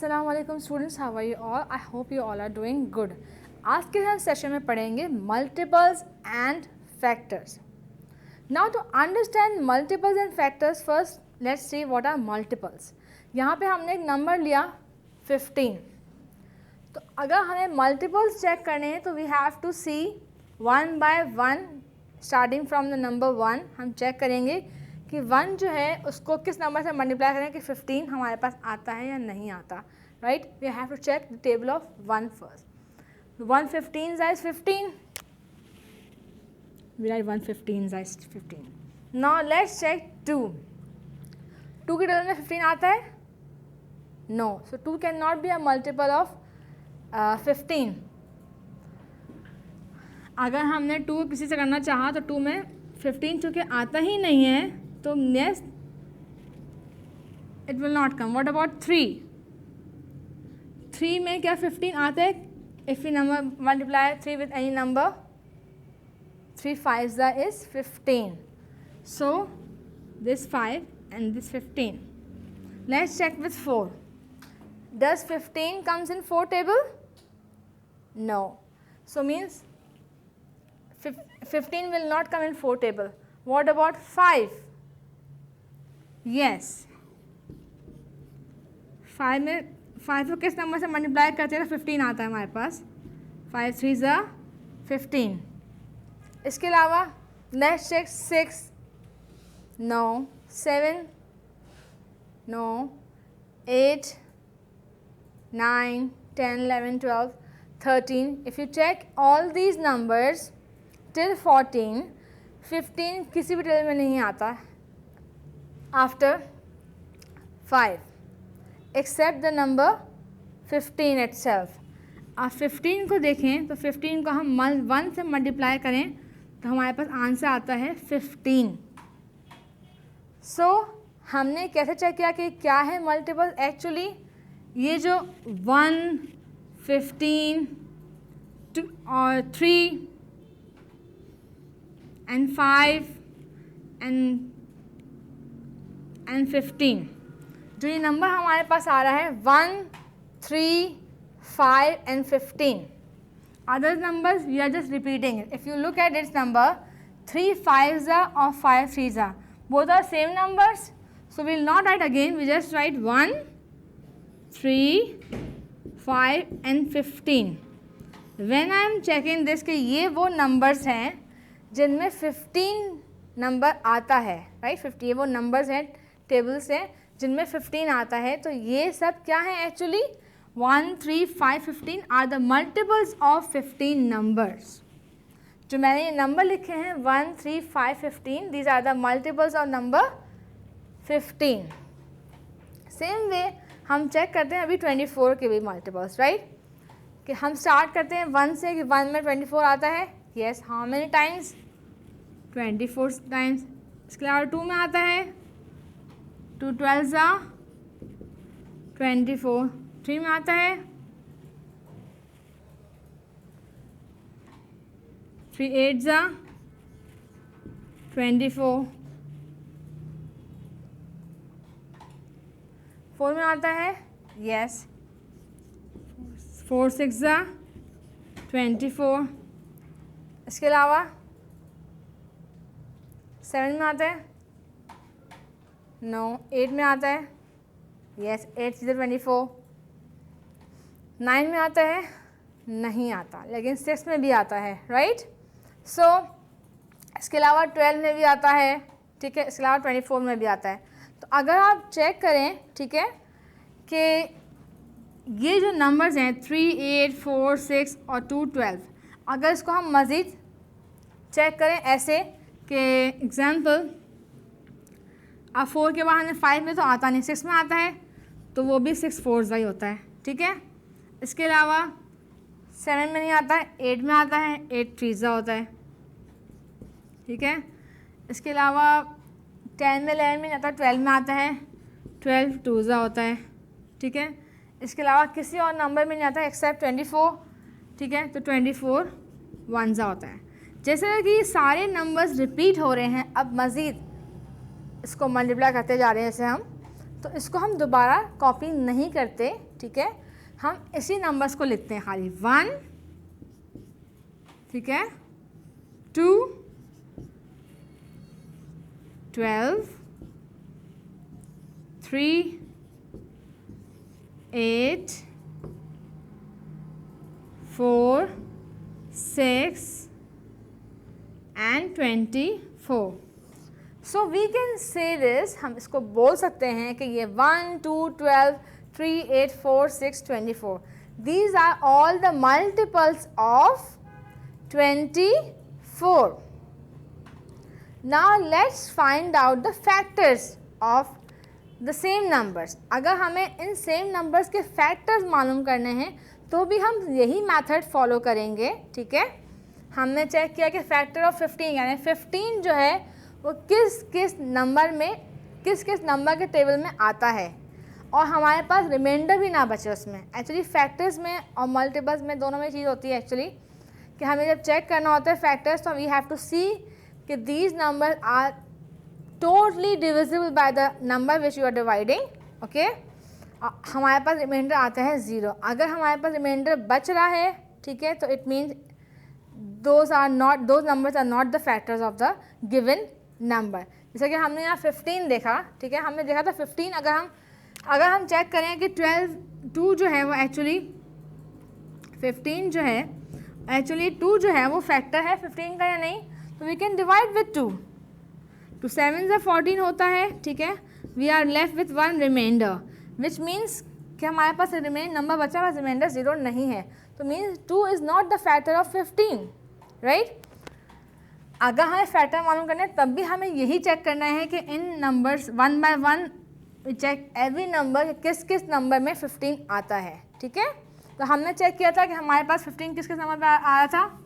Assalamualaikum students, how are you all? I hope you all are doing good. आज के हम session में पढ़ेंगे multiples and factors. Now to understand multiples and factors, first let's see what are multiples. यहाँ पे हमने एक number लिया 15. तो अगर हमें multiples चेक करने हैं तो we have to see one by one starting from the number 1. हम चेक करेंगे कि 1 जो है उसको किस नंबर से मल्टीप्लाई करें कि 15 हमारे पास आता है या नहीं आता, right. We have to check the table of 1 first. 1 15 is 15. We write 1 15 is 15. Now let's check 2. 2 के टेबल में 15 आता है? No. So 2 cannot be a multiple of 15. अगर हमने 2 किसी से करना चाहा तो 2 में 15 चूँकि आता ही नहीं है तो next it will not come. What about 3? 3 में क्या 15 आता है? If you number multiply 3 with any number, 3 5s is 15. So this 5 and this 15. Let's check with 4. Does 15 comes in 4 table? No. So means 15 will not come in 4 table. What about 5? Yes. 5 में 5 को किस number से multiply करते हैं तो 15 आता है हमारे पास. 5 3 is 15. इसके अलावा next check 6. No. 7. No. 8 9 10 11 12 13. If you check all these numbers till 14, 15 किसी भी टेबल में नहीं आता after 5 except the number 15 itself. आप 15 को देखें तो 15 को हम 1 से मल्टीप्लाई करें तो हमारे पास आंसर आता है 15. सो हमने कैसे चेक किया कि क्या है मल्टीपल? एक्चुअली ये जो 1 15 2 और 3 and 5 and 15, जो ये नंबर हमारे पास आ रहा है 1 3 5 and 15. Other numbers we are just repeating it. If you look at its number, 3 5s or 5 3s, both are same numbers. So we will not write again. We just write 1 3 5 and 15. When I am checking this कि ये वो numbers हैं जिनमें 15 number आता है, right. 50 ये वो numbers हैं टेबल से जिनमें 15 आता है. तो ये सब क्या है actually? 1 3 5 15 are the multiples of 15 numbers. जो मैंने ये नंबर लिखे हैं 1 3 5 15, these are the multiples of number 15. Same way हम चेक करते हैं अभी 24 के भी मल्टीपल्स, राइट. कि हम स्टार्ट करते हैं 1 से कि 1 में 24 आता है. Yes. How many times? 24 times. इसके अलावा 2 में आता है 2 12s 24. 3 में आता है 3 8s 24. 4 में आता है यस 4 6 24. इसके अलावा 7 में आता है नो. 8 में आता है यस 8 24. 9 में आता है नहीं आता, लेकिन 6 में भी आता है, राइट. सो इसके अलावा 12 में भी आता है, ठीक है. इसके अलावा 24 में भी आता है. तो अगर आप चेक करें, ठीक है, कि ये जो नंबर्स हैं 3 8 4 6 और 2 12, अगर इसको हम मज़ीद चेक करें ऐसे कि एग्जाम्पल अब 4 के बाद हमें 5 में तो आता नहीं, 6 में आता है तो वो भी 6 4s ही होता है, ठीक है. इसके अलावा 7 में नहीं आता है, 8 में आता है, 8 3s होता है, ठीक है. इसके अलावा 10 में 11 में नहीं आता, 12 में आता है, 12 2s होता है, ठीक है. इसके अलावा किसी और नंबर में नहीं आता है एक्सेप्ट 24, ठीक है. तो 24 1s होता है. जैसे कि सारे नंबर्स रिपीट हो रहे हैं, अब मज़ीद इसको मल्टीप्लाई करते जा रहे हैं जैसे हम, तो तो इसको हम दोबारा कॉपी नहीं करते, ठीक है, हम इसी नंबर्स को लिखते हैं खाली 1, ठीक है, 2, 12, 3, 8, 4, 6 and 24. So we can say this, हम इसको बोल सकते हैं कि ये 1, 2, 12, 3, 8, 4, 6, 24. These are all the multiples of 24. Now let's find out the factors of the same numbers. अगर हमें इन सेम नंबर्स के फैक्टर्स मालूम करने हैं तो भी हम यही मेथड फॉलो करेंगे, ठीक है. हमने चेक किया कि फैक्टर ऑफ 15 यानी 15 जो है वो किस किस नंबर में, किस किस नंबर के टेबल में आता है, और हमारे पास रिमाइंडर भी ना बचे उसमें. एक्चुअली फैक्टर्स में और मल्टीपल्स में दोनों में चीज़ होती है एक्चुअली कि हमें जब चेक करना होता है फैक्टर्स, तो वी हैव टू सी कि these numbers are totally divisible by the number which you are dividing. Okay, हमारे पास रिमाइंडर आता है 0. अगर हमारे पास रिमाइंडर बच रहा है, ठीक है, तो it means those numbers are not the factors of the given number. जैसे कि हमने यहाँ 15 देखा, ठीक है, हमने देखा था 15. अगर हम चेक करें कि 2 जो है वो एक्चुअली 15 जो है एक्चुअली 2 जो है वो फैक्टर है 15 का या नहीं, तो वी कैन डिवाइड विथ 2. 2 7 से 14 होता है, ठीक है. We are left with 1 remainder which means कि हमारे पास नंबर बचा हुआ रिमाइंडर 0 नहीं है, तो means 2 is not the factor of 15, right. अगर हमें फैक्टर मालूम करना है तब भी हमें यही चेक करना है कि इन numbers 1 by 1 we check every number किस किस नंबर में 15 आता है, ठीक है. तो हमने चेक किया था कि हमारे पास 15 किस किस नंबर पे आ रहा था.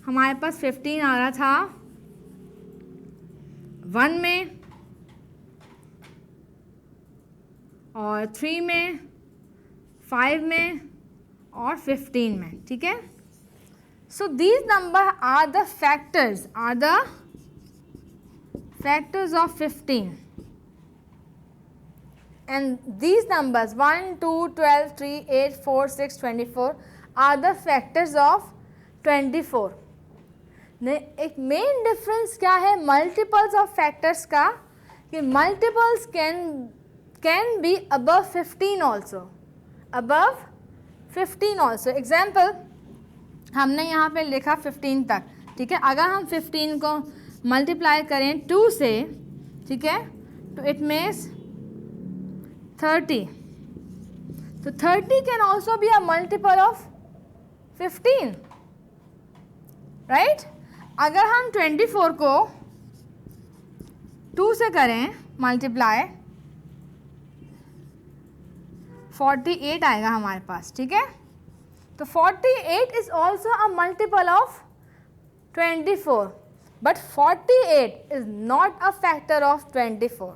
हमारे पास 15 आ रहा था 1 में और 3 में, 5 में और 15 में, ठीक है. So these numbers are the factors of 15, and these numbers 1, 2, 12, 3, 8, 4, 6, 24 are the factors of 24. एक मेन डिफरेंस क्या है मल्टीपल्स ऑफ फैक्टर्स का, कि multiples can be above 15 also, above 15 also. Example हमने यहाँ पे लिखा 15 तक, ठीक है. अगर हम 15 को मल्टीप्लाई करें 2 से, ठीक है, तो इट मीन्स 30. तो 30 can also be a multiple of 15, right. अगर हम 24 को 2 से करें मल्टीप्लाई, 48 आएगा हमारे पास, ठीक है. तो 48 is also a multiple of 24, but 48 is not a factor of 24,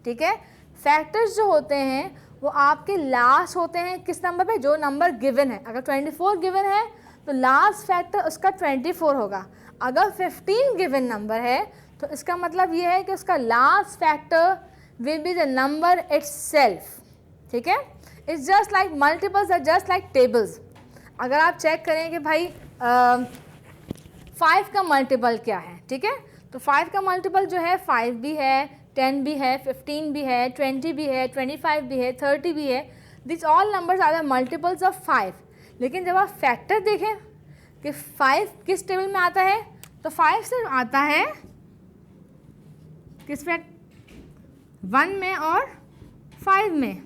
ठीक है. फैक्टर्स जो होते हैं वो आपके लास्ट होते हैं किस नंबर पे, जो नंबर गिवन है. अगर 24 गिवन है तो लास्ट फैक्टर उसका 24 होगा. अगर 15 गिवन नंबर है तो इसका मतलब ये है कि उसका last factor will be the number itself, ठीक है. It's just like multiples are just like tables. अगर आप चेक करें कि भाई 5 का मल्टीपल क्या है, ठीक है, तो 5 का मल्टीपल जो है 5 भी है, 10 भी है, 15 भी है, 20 भी है, 25 भी है, 30 भी है. This all numbers are the multiples of 5. लेकिन जब आप फैक्टर देखें कि 5 किस टेबल में आता है, तो 5 सिर्फ आता है किस में, 1 में और 5 में,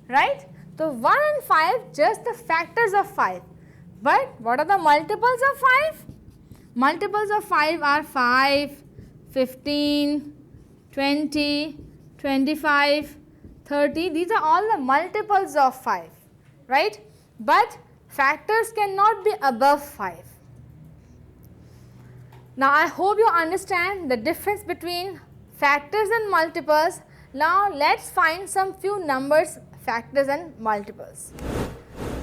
राइट. तो 1 and 5 just the factors of 5. But what are the multiples of 5? Multiples of 5 are 5, 15, 20, 25, 30. These are all the multiples of 5, right? But factors cannot be above 5. Now I hope you understand the difference between factors and multiples. Now let's find some few numbers, factors and multiples.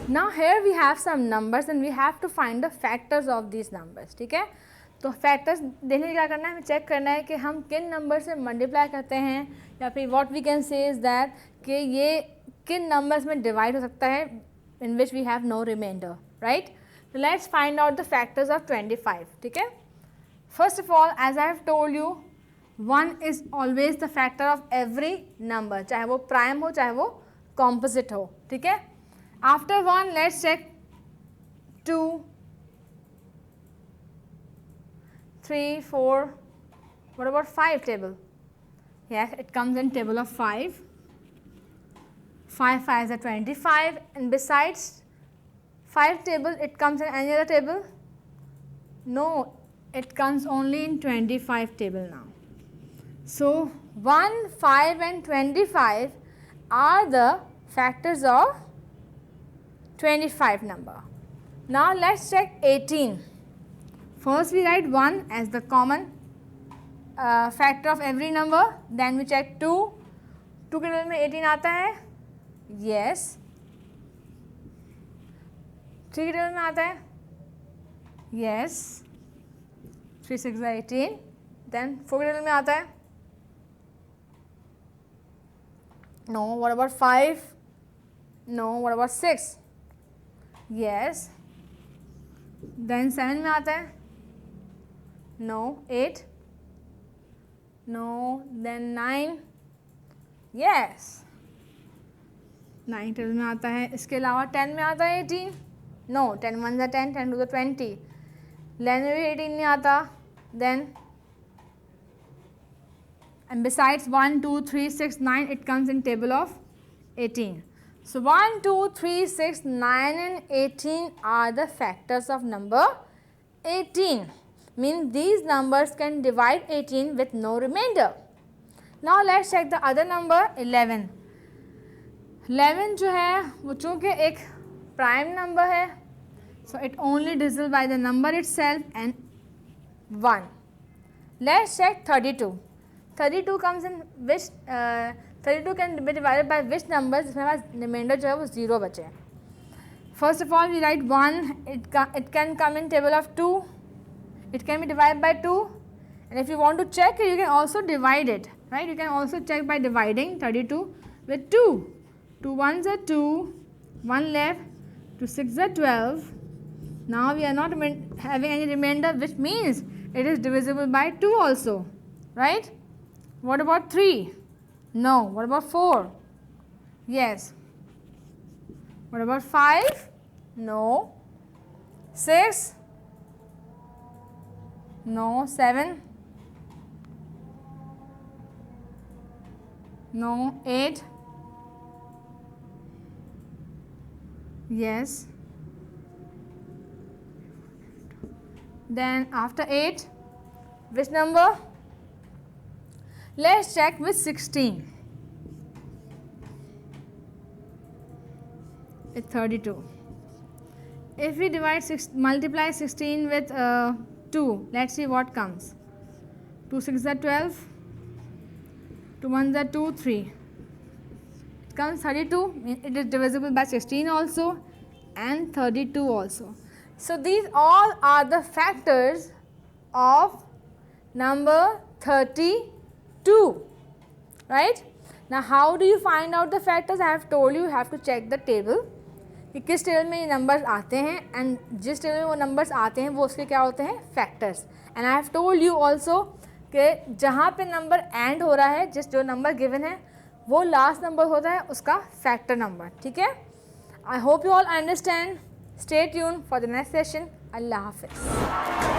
Now here we have some numbers and we have to find the factors of these numbers, ठीक है. तो factors देखने के क्या करना है, हमें check करना है कि हम किन नंबर से मल्टीप्लाई करते हैं, या फिर what we can say is that कि ये किन नंबर्स में डिवाइड हो सकता है in which we have no remainder, right. तो let's find out the factors of 25. ठीक है. First of all, as I have told you, 1 is always the factor of every number, चाहे वो प्राइम हो चाहे वो कॉम्पोजिट हो. ठीक है. After 1 let's check 2, 3, 4. What about 5 table? Yes, it comes in table of 5. 5 5s are 25, and besides 5 table, it comes in any other table? No, it comes only in 25 table now. So 1, 5 and 25 are the factors of 25 number. Now let's check 18. First we write 1 as the common factor of every number, then we check 2. 2 के table में 18 आता है, yes. 3 के table में आता है, yes. 3 6 are 18. Then 4 के table में आता है, no. What about 5? No. What about 6? Yes. Then 7 में आता है, no. 8, no. Then 9, yes. 9 table में आता है. इसके अलावा 10 में आता है 18, no. 10 1s are 10, 10 2s are 20. 11 में भी 18 नहीं आता. Then and besides 1 2 3 6 9, it comes in table of 18. So 1 2 3 6 9 and 18 are the factors of number 18. Means these numbers can divide 18 with no remainder. Now let's check the other number 11. 11 जो है वो चूँकि एक prime number है, so it only divisible by the number itself and 1. Let's check 32. 32 comes in which 32 can be divided by which numbers जिसमें हमारा remainder जो है वो 0 बचे. First of all we write 1. It can come in table of 2. It can be divided by 2, and if you want to check it, you can also divide it, right? You can also check by dividing 32 with 2. 2 1s are 2, 1 left, 2 6s are 12. Now we are not having any remainder, which means it is divisible by 2 also, right? What about 3? No. What about 4? Yes. What about 5? No. 6? No. 7? No. 8? Yes. Then after 8, which number? Let's check with 16. It's 32. If we multiply 16 with 2, let's see what comes. 2 6s are 12, 2 1s are 2, 3. It comes 32. It is divisible by 16 also and 32 also. So these all are the factors of number 32, right? Now how do you find out the factors? I have told you have to check the table कि किस table में ये numbers आते हैं, and जिस table में वो numbers आते हैं वो उसके क्या होते हैं, factors. And I have told you also कि जहाँ पे नंबर एंड हो रहा है, जो नंबर गिवन है वो लास्ट नंबर होता है उसका फैक्टर नंबर. ठीक है. I hope you all understand. Stay tune for the next session. अल्लाह हाफिज़.